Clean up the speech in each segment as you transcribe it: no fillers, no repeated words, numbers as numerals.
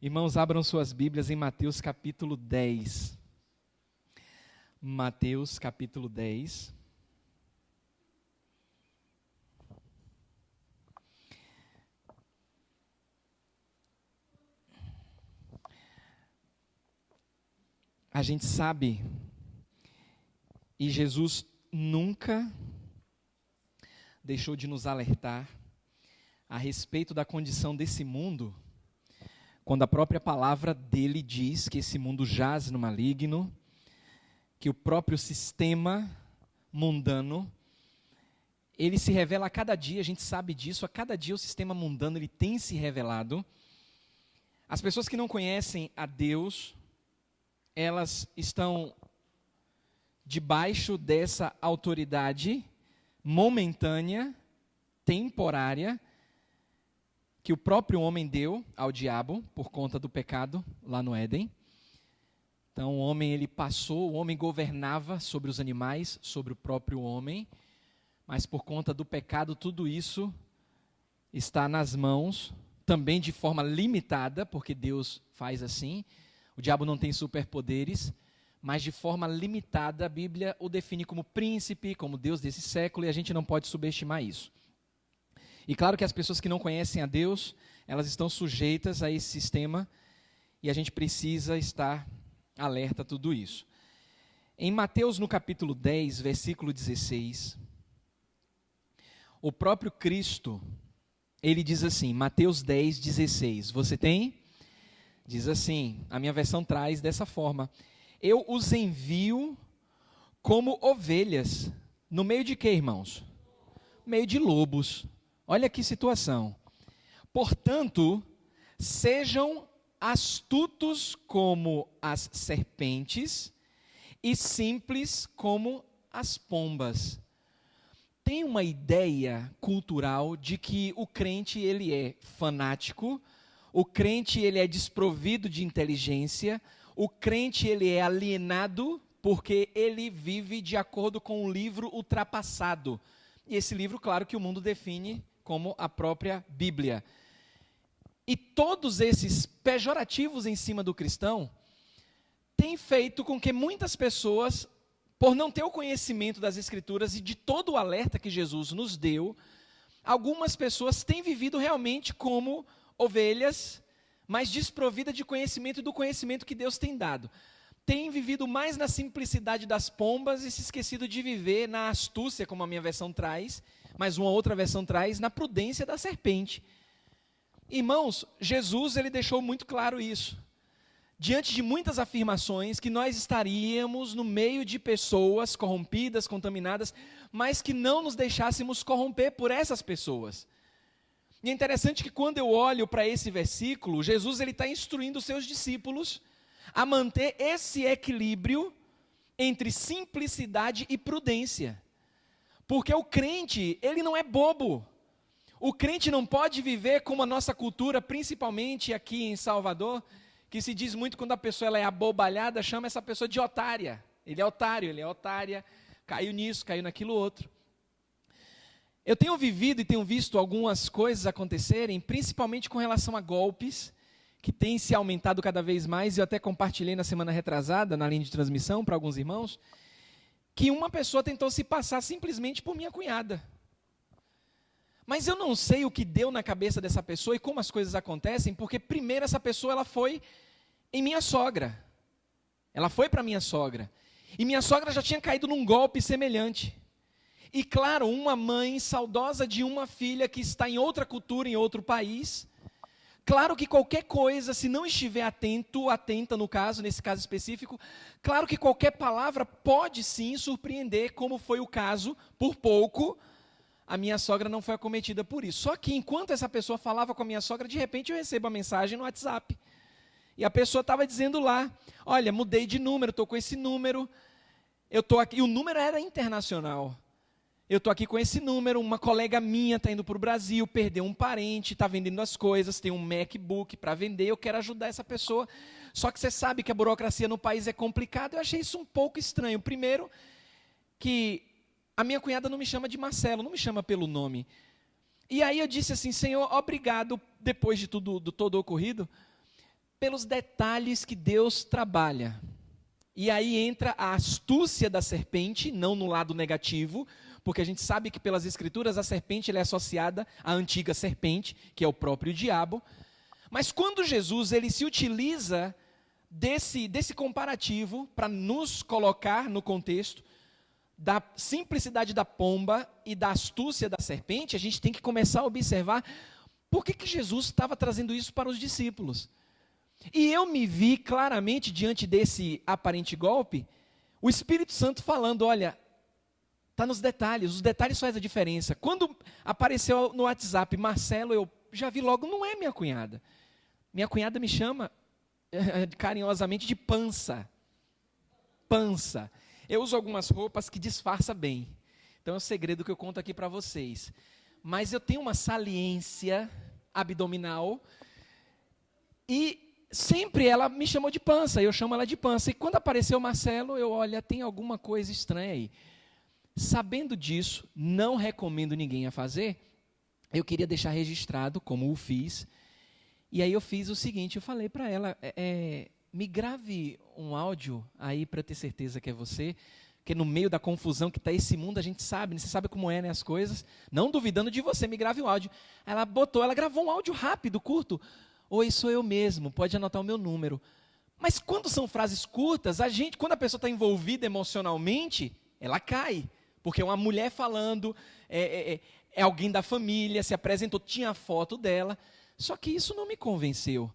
Irmãos, abram suas Bíblias em Mateus capítulo 10. Mateus capítulo 10. A gente sabe, e Jesus nunca deixou de nos alertar a respeito da condição desse mundo, quando a própria palavra dele diz que esse mundo jaz no maligno, que o próprio sistema mundano, ele se revela a cada dia, a gente sabe disso, a cada dia o sistema mundano ele tem se revelado. As pessoas que não conhecem a Deus, elas estão debaixo dessa autoridade momentânea, temporária, que o próprio homem deu ao diabo por conta do pecado lá no Éden. Então o homem o homem governava sobre os animais, sobre o próprio homem, mas por conta do pecado tudo isso está nas mãos, também de forma limitada, porque Deus faz assim. O diabo não tem superpoderes, mas de forma limitada a Bíblia o define como príncipe, como Deus desse século, e a gente não pode subestimar isso. E claro que as pessoas que não conhecem a Deus, elas estão sujeitas a esse sistema e a gente precisa estar alerta a tudo isso. Em Mateus, no capítulo 10, versículo 16, o próprio Cristo, ele diz assim, Mateus 10, 16, você tem? Diz assim, a minha versão traz dessa forma, eu os envio como ovelhas, no meio de quê, irmãos? No meio de lobos. Olha que situação. Portanto, sejam astutos como as serpentes e simples como as pombas. Tem uma ideia cultural de que o crente ele é fanático, o crente ele é desprovido de inteligência, o crente ele é alienado porque ele vive de acordo com um livro ultrapassado. E esse livro, claro que o mundo define como a própria Bíblia. E todos esses pejorativos em cima do cristão têm feito com que muitas pessoas, por não ter o conhecimento das Escrituras e de todo o alerta que Jesus nos deu, algumas pessoas têm vivido realmente como ovelhas, mas desprovidas de conhecimento e do conhecimento que Deus tem dado. Têm vivido mais na simplicidade das pombas e se esquecido de viver na astúcia, como a minha versão traz, mas uma outra versão traz, na prudência da serpente. Irmãos, Jesus ele deixou muito claro isso. Diante de muitas afirmações que nós estaríamos no meio de pessoas corrompidas, contaminadas, mas que não nos deixássemos corromper por essas pessoas. E é interessante que quando eu olho para esse versículo, Jesus ele está instruindo os seus discípulos a manter esse equilíbrio entre simplicidade e prudência. Porque o crente, ele não é bobo. O crente não pode viver como a nossa cultura, principalmente aqui em Salvador, que se diz muito quando a pessoa ela é abobalhada, chama essa pessoa de otária. Ele é otário, ele é otária, caiu nisso, caiu naquilo outro. Eu tenho vivido e tenho visto algumas coisas acontecerem, principalmente com relação a golpes, que têm se aumentado cada vez mais. Eu até compartilhei na semana retrasada, na linha de transmissão, para alguns irmãos, que uma pessoa tentou se passar simplesmente por minha cunhada. Mas eu não sei o que deu na cabeça dessa pessoa e como as coisas acontecem, porque primeiro essa pessoa ela foi em minha sogra. Ela foi para minha sogra. E minha sogra já tinha caído num golpe semelhante. E claro, uma mãe saudosa de uma filha que está em outra cultura, em outro país. Claro que qualquer coisa, se não estiver atenta no caso, nesse caso específico, claro que qualquer palavra pode sim surpreender, como foi o caso, por pouco, a minha sogra não foi acometida por isso. Só que enquanto essa pessoa falava com a minha sogra, de repente eu recebo a mensagem no WhatsApp. E a pessoa estava dizendo lá, olha, mudei de número, estou com esse número, eu estou aqui, e o número era internacional. Eu estou aqui com esse número, uma colega minha está indo para o Brasil, perdeu um parente, está vendendo as coisas, tem um MacBook para vender, eu quero ajudar essa pessoa. Só que você sabe que a burocracia no país é complicada, eu achei isso um pouco estranho. Primeiro, que a minha cunhada não me chama de Marcelo, não me chama pelo nome. E aí eu disse assim, Senhor, obrigado, depois de todo o ocorrido, pelos detalhes que Deus trabalha. E aí entra a astúcia da serpente, não no lado negativo, porque a gente sabe que pelas Escrituras a serpente ela é associada à antiga serpente, que é o próprio diabo. Mas quando Jesus ele se utiliza desse comparativo para nos colocar no contexto da simplicidade da pomba e da astúcia da serpente, a gente tem que começar a observar por que Jesus estava trazendo isso para os discípulos. E eu me vi claramente diante desse aparente golpe, o Espírito Santo falando, olha, está nos detalhes, os detalhes fazem a diferença. Quando apareceu no WhatsApp, Marcelo, eu já vi logo, não é minha cunhada. Minha cunhada me chama carinhosamente de pança. Pança. Eu uso algumas roupas que disfarçam bem. Então é um segredo que eu conto aqui para vocês. Mas eu tenho uma saliência abdominal e sempre ela me chamou de pança, eu chamo ela de pança. E quando apareceu o Marcelo, eu, olha, tem alguma coisa estranha aí. Sabendo disso, não recomendo ninguém a fazer, eu queria deixar registrado, como o fiz. E aí eu fiz o seguinte, eu falei para ela, me grave um áudio aí para ter certeza que é você, porque no meio da confusão que está esse mundo, a gente sabe, você sabe como é, né, as coisas, não duvidando de você, me grave um áudio. Ela gravou um áudio rápido, curto. Oi, sou eu mesmo, pode anotar o meu número. Mas quando são frases curtas, quando a pessoa está envolvida emocionalmente, ela cai. Porque é uma mulher falando, é alguém da família, se apresentou, tinha a foto dela. Só que isso não me convenceu.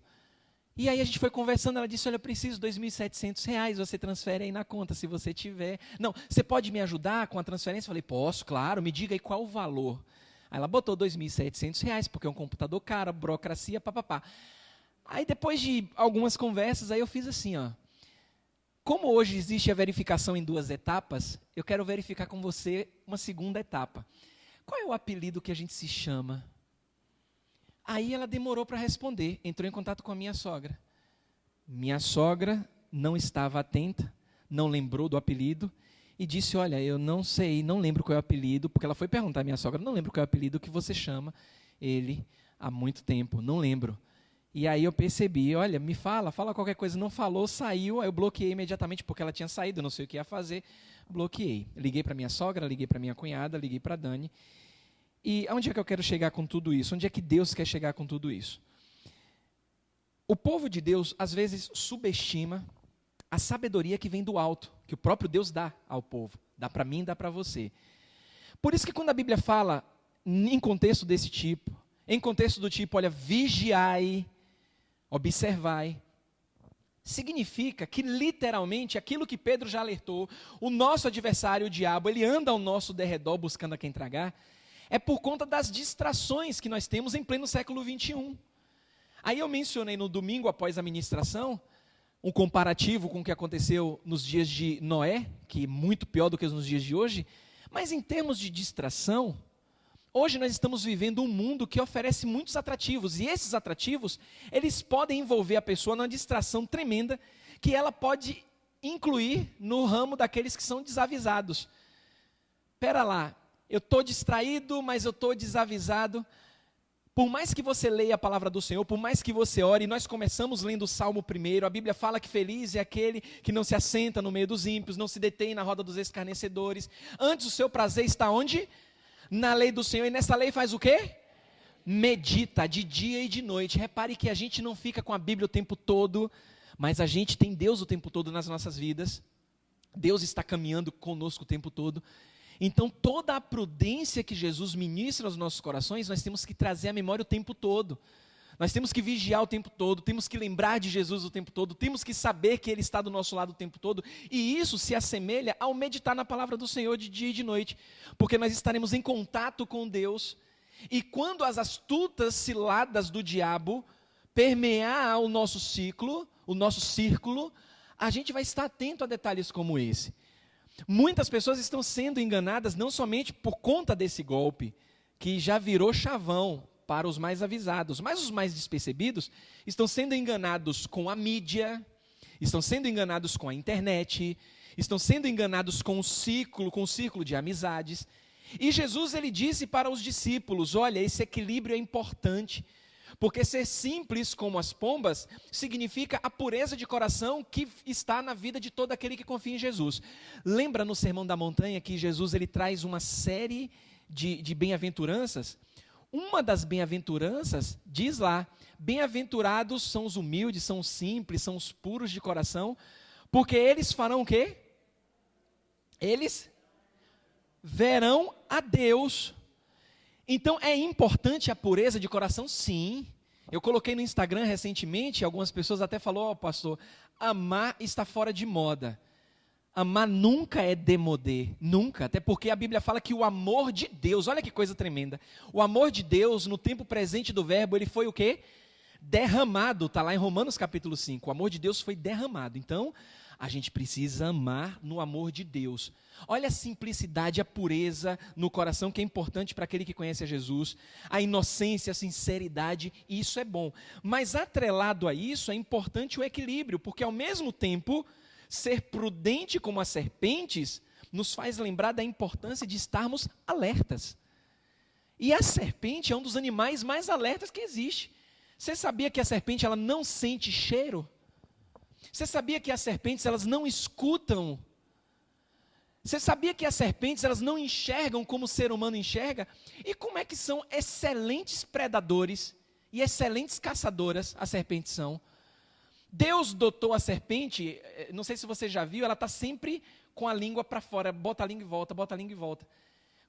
E aí a gente foi conversando, ela disse, olha, eu preciso de R$2.700, você transfere aí na conta, se você tiver. Não, você pode me ajudar com a transferência? Eu falei, posso, claro, me diga aí qual o valor. Aí ela botou R$2.700, porque é um computador caro, burocracia, papapá. Aí depois de algumas conversas, aí eu fiz assim, ó. Como hoje existe a verificação em 2 etapas, eu quero verificar com você uma segunda etapa. Qual é o apelido que a gente se chama? Aí ela demorou para responder, entrou em contato com a minha sogra. Minha sogra não estava atenta, não lembrou do apelido, e disse, olha, eu não sei, não lembro qual é o apelido, porque ela foi perguntar à minha sogra, não lembro qual é o apelido que você chama ele há muito tempo, não lembro. E aí eu percebi, olha, me fala qualquer coisa, não falou, saiu, aí eu bloqueei imediatamente, porque ela tinha saído, eu não sei o que ia fazer, bloqueei. Liguei para minha sogra, liguei para minha cunhada, liguei para a Dani. E onde é que eu quero chegar com tudo isso? Onde é que Deus quer chegar com tudo isso? O povo de Deus, às vezes, subestima a sabedoria que vem do alto, que o próprio Deus dá ao povo. Dá para mim, dá para você. Por isso que quando a Bíblia fala em contexto desse tipo, em contexto do tipo, olha, vigiai, observai, significa que literalmente aquilo que Pedro já alertou, o nosso adversário, o diabo, ele anda ao nosso derredor buscando a quem tragar, é por conta das distrações que nós temos em pleno século 21. Aí eu mencionei no domingo após a ministração, um comparativo com o que aconteceu nos dias de Noé, que é muito pior do que nos dias de hoje, mas em termos de distração, hoje nós estamos vivendo um mundo que oferece muitos atrativos, e esses atrativos, eles podem envolver a pessoa numa distração tremenda, que ela pode incluir no ramo daqueles que são desavisados. Pera lá, eu estou distraído, mas eu estou desavisado. Por mais que você leia a palavra do Senhor, por mais que você ore, nós começamos lendo o Salmo 1, a Bíblia fala que feliz é aquele que não se assenta no meio dos ímpios, não se detém na roda dos escarnecedores. Antes o seu prazer está onde? Na lei do Senhor, e nessa lei faz o quê? Medita de dia e de noite. Repare que a gente não fica com a Bíblia o tempo todo, mas a gente tem Deus o tempo todo nas nossas vidas. Deus está caminhando conosco o tempo todo. Então toda a prudência que Jesus ministra aos nossos corações, nós temos que trazer à memória o tempo todo. Nós temos que vigiar o tempo todo, temos que lembrar de Jesus o tempo todo, temos que saber que Ele está do nosso lado o tempo todo, e isso se assemelha ao meditar na palavra do Senhor de dia e de noite, porque nós estaremos em contato com Deus, e quando as astutas ciladas do diabo permear o nosso círculo, a gente vai estar atento a detalhes como esse. Muitas pessoas estão sendo enganadas não somente por conta desse golpe, que já virou chavão para os mais avisados, mas os mais despercebidos estão sendo enganados com a mídia, estão sendo enganados com a internet, estão sendo enganados com o círculo de amizades. E Jesus ele disse para os discípulos, olha, esse equilíbrio é importante, Porque ser simples como as pombas significa a pureza de coração que está na vida de todo aquele que confia em Jesus. Lembra no Sermão da Montanha que Jesus ele traz uma série de bem-aventuranças? Uma das bem-aventuranças diz lá: bem-aventurados são os humildes, são os simples, são os puros de coração, porque eles farão o quê? Eles verão a Deus. Então é importante a pureza de coração? Sim. Eu coloquei no Instagram recentemente, algumas pessoas até falaram: pastor, amar está fora de moda. Amar nunca é démodé, nunca, até porque a Bíblia fala que o amor de Deus, olha que coisa tremenda, o amor de Deus no tempo presente do verbo, ele foi o quê? Derramado, está lá em Romanos capítulo 5, o amor de Deus foi derramado. Então, a gente precisa amar no amor de Deus. Olha a simplicidade, a pureza no coração que é importante para aquele que conhece a Jesus, a inocência, a sinceridade, isso é bom. Mas atrelado a isso é importante o equilíbrio, porque ao mesmo tempo, ser prudente como as serpentes nos faz lembrar da importância de estarmos alertas. E a serpente é um dos animais mais alertas que existe. Você sabia que a serpente ela não sente cheiro? Você sabia que as serpentes elas não escutam? Você sabia que as serpentes elas não enxergam como o ser humano enxerga? E como é que são excelentes predadores e excelentes caçadoras as serpentes são? Deus dotou a serpente, não sei se você já viu, ela está sempre com a língua para fora, bota a língua e volta, bota a língua e volta.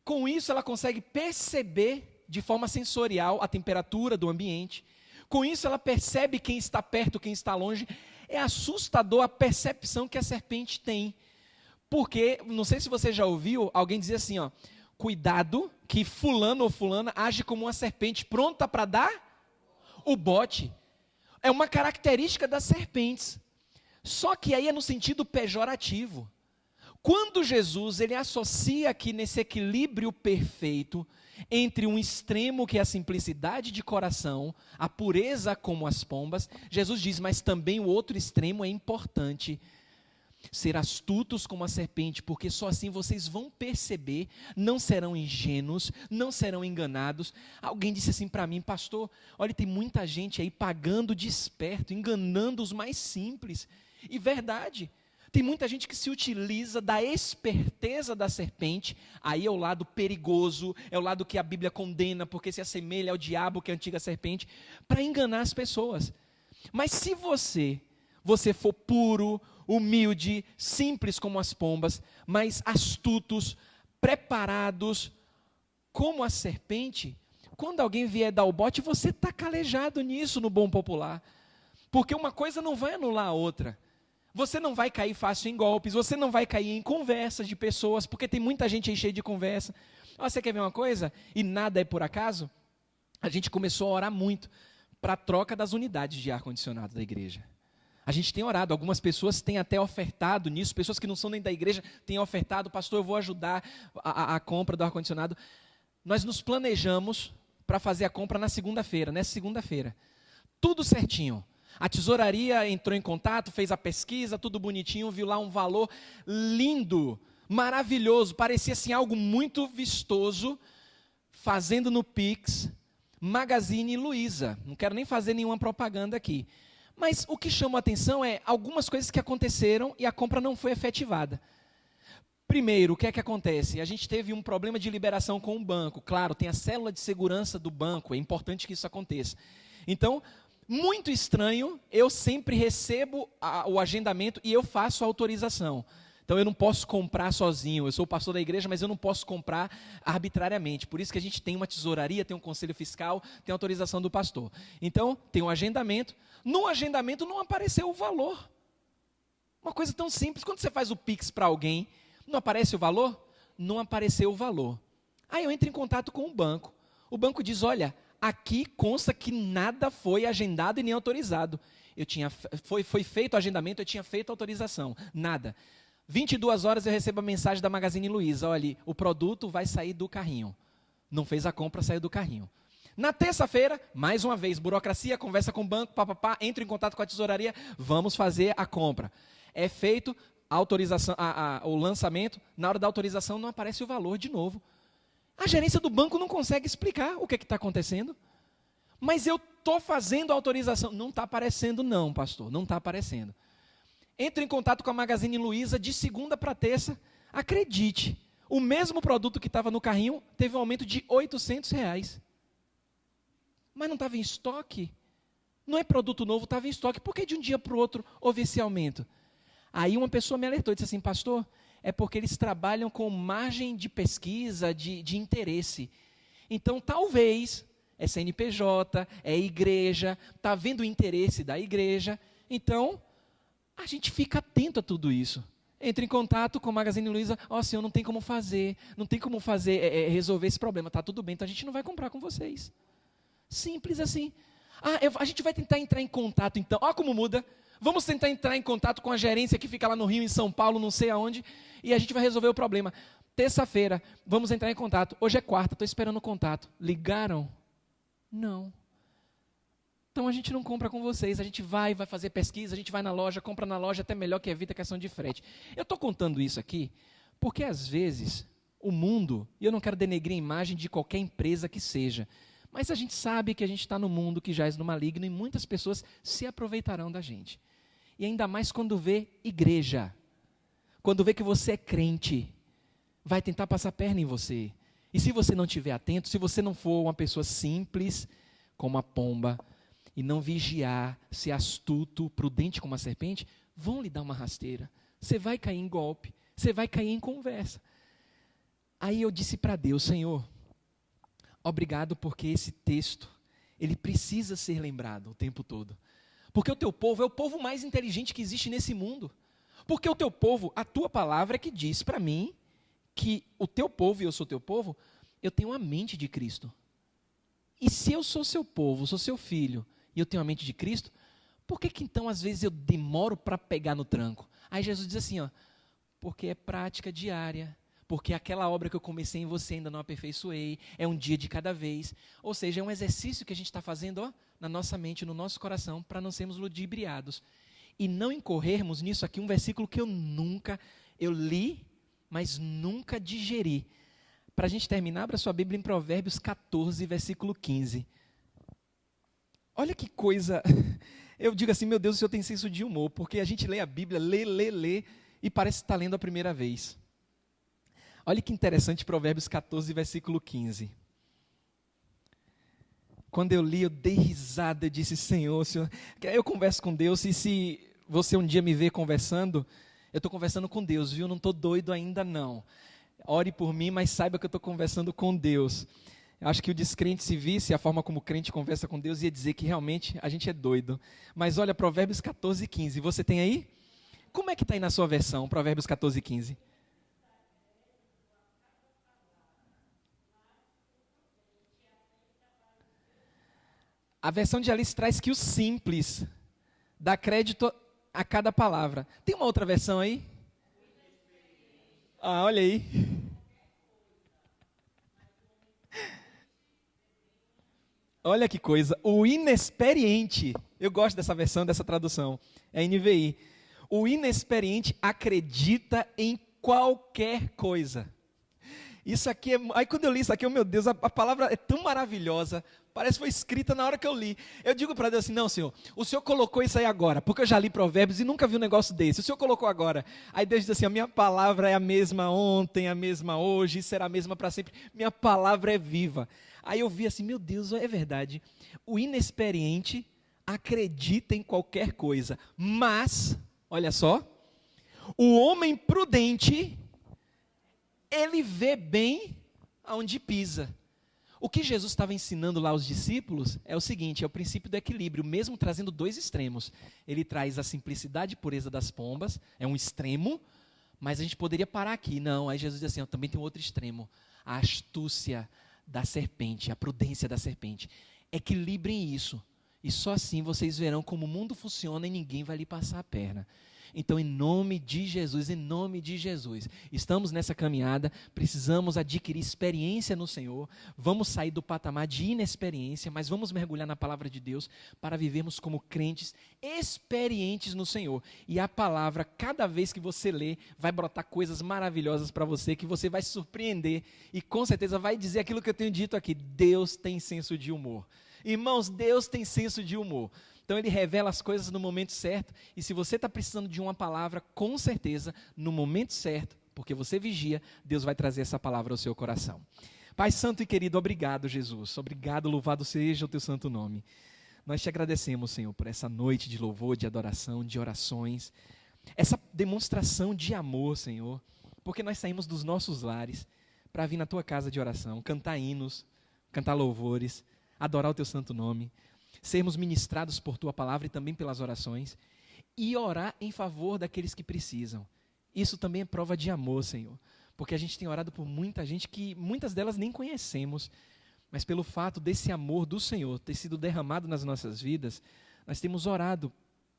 Com isso ela consegue perceber de forma sensorial a temperatura do ambiente. Com isso ela percebe quem está perto, quem está longe. É assustador a percepção que a serpente tem. Porque, não sei se você já ouviu alguém dizer assim, ó, cuidado que fulano ou fulana age como uma serpente pronta para dar o bote. É uma característica das serpentes. Só que aí é no sentido pejorativo. Quando Jesus ele associa aqui nesse equilíbrio perfeito entre um extremo que é a simplicidade de coração, a pureza como as pombas, Jesus diz, mas também o outro extremo é importante. Ser astutos como a serpente, porque só assim vocês vão perceber, não serão ingênuos, não serão enganados. Alguém disse assim para mim, pastor, olha, tem muita gente aí pagando de esperto, enganando os mais simples. E verdade, tem muita gente que se utiliza da esperteza da serpente, aí é o lado perigoso, é o lado que a Bíblia condena, porque se assemelha ao diabo, que é a antiga serpente, para enganar as pessoas. Mas se você for puro, humilde, simples como as pombas, mas astutos, preparados como a serpente, quando alguém vier dar o bote, você está calejado nisso no bom popular. Porque uma coisa não vai anular a outra. Você não vai cair fácil em golpes, você não vai cair em conversas de pessoas, porque tem muita gente aí cheia de conversa. Você quer ver uma coisa? E nada é por acaso? A gente começou a orar muito para a troca das unidades de ar-condicionado da igreja. A gente tem orado, algumas pessoas têm até ofertado nisso, pessoas que não são nem da igreja têm ofertado, pastor, eu vou ajudar a compra do ar-condicionado. Nós nos planejamos para fazer a compra nessa segunda-feira. Tudo certinho. A tesouraria entrou em contato, fez a pesquisa, tudo bonitinho, viu lá um valor lindo, maravilhoso, parecia assim algo muito vistoso, fazendo no Pix, Magazine Luiza. Não quero nem fazer nenhuma propaganda aqui. Mas o que chama a atenção é algumas coisas que aconteceram e a compra não foi efetivada. Primeiro, o que é que acontece? A gente teve um problema de liberação com o banco. Claro, tem a célula de segurança do banco, é importante que isso aconteça. Então, muito estranho, eu sempre recebo o agendamento e eu faço a autorização. Então, eu não posso comprar sozinho. Eu sou o pastor da igreja, mas eu não posso comprar arbitrariamente. Por isso que a gente tem uma tesouraria, tem um conselho fiscal, tem a autorização do pastor. Então, tem um agendamento. No agendamento não apareceu o valor. Uma coisa tão simples. Quando você faz o Pix para alguém, não aparece o valor? Não apareceu o valor. Aí eu entro em contato com o banco. O banco diz, olha, aqui consta que nada foi agendado e nem autorizado. Foi feito o agendamento, eu tinha feito a autorização. Nada. 22 horas eu recebo a mensagem da Magazine Luiza, olha, o produto vai sair do carrinho. Não fez a compra, saiu do carrinho. Na terça-feira, mais uma vez, burocracia, conversa com o banco, entro em contato com a tesouraria, vamos fazer a compra. É feito a autorização, o lançamento, na hora da autorização não aparece o valor de novo. A gerência do banco não consegue explicar o que está acontecendo. Mas eu estou fazendo a autorização. Não está aparecendo não, pastor, não está aparecendo. Entre em contato com a Magazine Luiza de segunda para terça. Acredite, o mesmo produto que estava no carrinho teve um aumento de R$800. Mas não estava em estoque? Não é produto novo, estava em estoque. Por que de um dia para o outro houve esse aumento? Aí uma pessoa me alertou e disse assim, pastor, é porque eles trabalham com margem de pesquisa, de interesse. Então, talvez, é CNPJ, é igreja, está vendo o interesse da igreja. Então, a gente fica atento a tudo isso. Entre em contato com a Magazine Luiza, senhor, não tem como fazer, resolver esse problema. Está tudo bem, então a gente não vai comprar com vocês. Simples assim. A gente vai tentar entrar em contato então. Olha como muda. Vamos tentar entrar em contato com a gerência que fica lá no Rio, em São Paulo, não sei aonde, e a gente vai resolver o problema. Terça-feira, vamos entrar em contato. Hoje é quarta, estou esperando o contato. Ligaram? Não. Então a gente não compra com vocês, a gente vai fazer pesquisa, a gente vai na loja, compra na loja, até melhor que evita a questão de frete. Eu estou contando isso aqui porque às vezes o mundo, e eu não quero denegrir a imagem de qualquer empresa que seja, mas a gente sabe que a gente está no mundo que jaz no maligno e muitas pessoas se aproveitarão da gente. E ainda mais quando vê igreja, quando vê que você é crente, vai tentar passar perna em você. E se você não estiver atento, se você não for uma pessoa simples como a pomba, e não vigiar, ser astuto, prudente como a serpente, vão lhe dar uma rasteira. Você vai cair em golpe, você vai cair em conversa. Aí eu disse para Deus, Senhor, obrigado porque esse texto, ele precisa ser lembrado o tempo todo. Porque o teu povo é o povo mais inteligente que existe nesse mundo. Porque o teu povo, a tua palavra é que diz para mim que o teu povo, e eu sou teu povo, eu tenho a mente de Cristo. E se eu sou seu povo, sou seu filho, e eu tenho a mente de Cristo, por que então às vezes eu demoro para pegar no tranco? Aí Jesus diz assim, porque é prática diária, porque aquela obra que eu comecei em você ainda não aperfeiçoei, é um dia de cada vez. Ou seja, é um exercício que a gente está fazendo na nossa mente, no nosso coração, para não sermos ludibriados. E não incorrermos nisso aqui, um versículo que eu li, mas nunca digeri. Para a gente terminar, abra sua Bíblia em Provérbios 14, versículo 15. Olha que coisa, eu digo assim, meu Deus, o Senhor tem senso de humor, porque a gente lê a Bíblia, lê, e parece estar lendo a primeira vez. Olha que interessante, Provérbios 14, versículo 15. Quando eu li, eu dei risada, eu disse, Senhor, eu converso com Deus, e se você um dia me ver conversando, eu estou conversando com Deus, viu? Não estou doido ainda não. Ore por mim, mas saiba que eu estou conversando com Deus. Eu acho que o descrente, se visse a forma como o crente conversa com Deus, ia dizer que realmente a gente é doido. Mas olha, Provérbios 14, 15. Você tem aí? Como é que está aí na sua versão, Provérbios 14, 15? A versão de Alice traz que o simples dá crédito a cada palavra. Tem uma outra versão aí? Olha aí. Olha que coisa, o inexperiente, eu gosto dessa versão, dessa tradução, é NVI. O inexperiente acredita em qualquer coisa. Isso aqui aí quando eu li isso aqui, meu Deus, a palavra é tão maravilhosa, parece que foi escrita na hora que eu li. Eu digo para Deus assim, não, Senhor, o Senhor colocou isso aí agora, porque eu já li Provérbios e nunca vi um negócio desse, o Senhor colocou agora. Aí Deus diz assim, a minha palavra é a mesma ontem, a mesma hoje, e será a mesma para sempre, minha palavra é viva. Aí eu vi assim, meu Deus, é verdade, o inexperiente acredita em qualquer coisa, mas, olha só, o homem prudente, ele vê bem aonde pisa. O que Jesus estava ensinando lá aos discípulos é o seguinte, é o princípio do equilíbrio, mesmo trazendo dois extremos. Ele traz a simplicidade e pureza das pombas, é um extremo, mas a gente poderia parar aqui. Não, aí Jesus diz assim, também tem um outro extremo, a astúcia da serpente, a prudência da serpente. Equilibrem isso, e só assim vocês verão como o mundo funciona e ninguém vai lhe passar a perna. Então, em nome de Jesus, estamos nessa caminhada, precisamos adquirir experiência no Senhor, vamos sair do patamar de inexperiência, mas vamos mergulhar na palavra de Deus para vivermos como crentes experientes no Senhor. E a palavra, cada vez que você lê, vai brotar coisas maravilhosas para você, que você vai se surpreender e com certeza vai dizer aquilo que eu tenho dito aqui, Deus tem senso de humor. Irmãos, Deus tem senso de humor. Então Ele revela as coisas no momento certo. E se você está precisando de uma palavra, com certeza, no momento certo, porque você vigia, Deus vai trazer essa palavra ao seu coração. Pai santo e querido, obrigado, Jesus. Obrigado, louvado seja o teu santo nome. Nós te agradecemos, Senhor, por essa noite de louvor, de adoração, de orações. Essa demonstração de amor, Senhor, porque nós saímos dos nossos lares para vir na tua casa de oração, cantar hinos, cantar louvores, adorar o teu santo nome, sermos ministrados por tua palavra e também pelas orações, e orar em favor daqueles que precisam. Isso também é prova de amor, Senhor, porque a gente tem orado por muita gente que muitas delas nem conhecemos, mas pelo fato desse amor do Senhor ter sido derramado nas nossas vidas, nós temos orado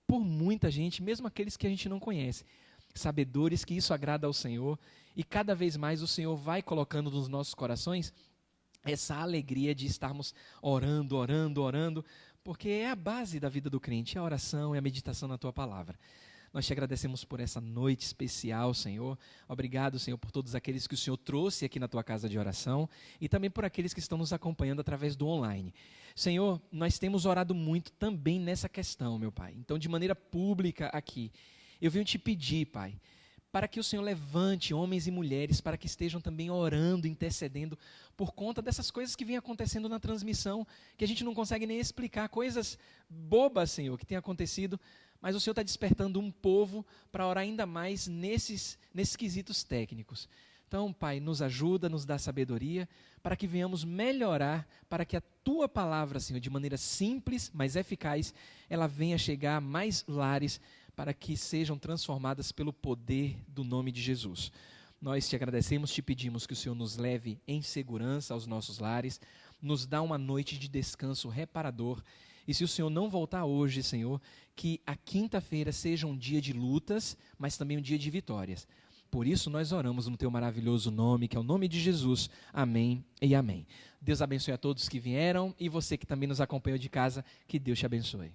por muita gente, mesmo aqueles que a gente não conhece, sabedores que isso agrada ao Senhor, e cada vez mais o Senhor vai colocando nos nossos corações essa alegria de estarmos orando, porque é a base da vida do crente, é a oração, é a meditação na tua palavra. Nós te agradecemos por essa noite especial, Senhor. Obrigado, Senhor, por todos aqueles que o Senhor trouxe aqui na tua casa de oração e também por aqueles que estão nos acompanhando através do online. Senhor, nós temos orado muito também nessa questão, meu Pai. Então, de maneira pública aqui, eu venho te pedir, Pai, para que o Senhor levante homens e mulheres para que estejam também orando, intercedendo por conta dessas coisas que vêm acontecendo na transmissão, que a gente não consegue nem explicar, coisas bobas, Senhor, que têm acontecido, mas o Senhor está despertando um povo para orar ainda mais nesses quesitos técnicos. Então, Pai, nos ajuda, nos dá sabedoria, para que venhamos melhorar, para que a Tua palavra, Senhor, de maneira simples, mas eficaz, ela venha chegar a mais lares, para que sejam transformadas pelo poder do nome de Jesus. Nós te agradecemos, te pedimos que o Senhor nos leve em segurança aos nossos lares, nos dá uma noite de descanso reparador. E se o Senhor não voltar hoje, Senhor, que a quinta-feira seja um dia de lutas, mas também um dia de vitórias. Por isso nós oramos no teu maravilhoso nome, que é o nome de Jesus. Amém e amém. Deus abençoe a todos que vieram e você que também nos acompanhou de casa, que Deus te abençoe.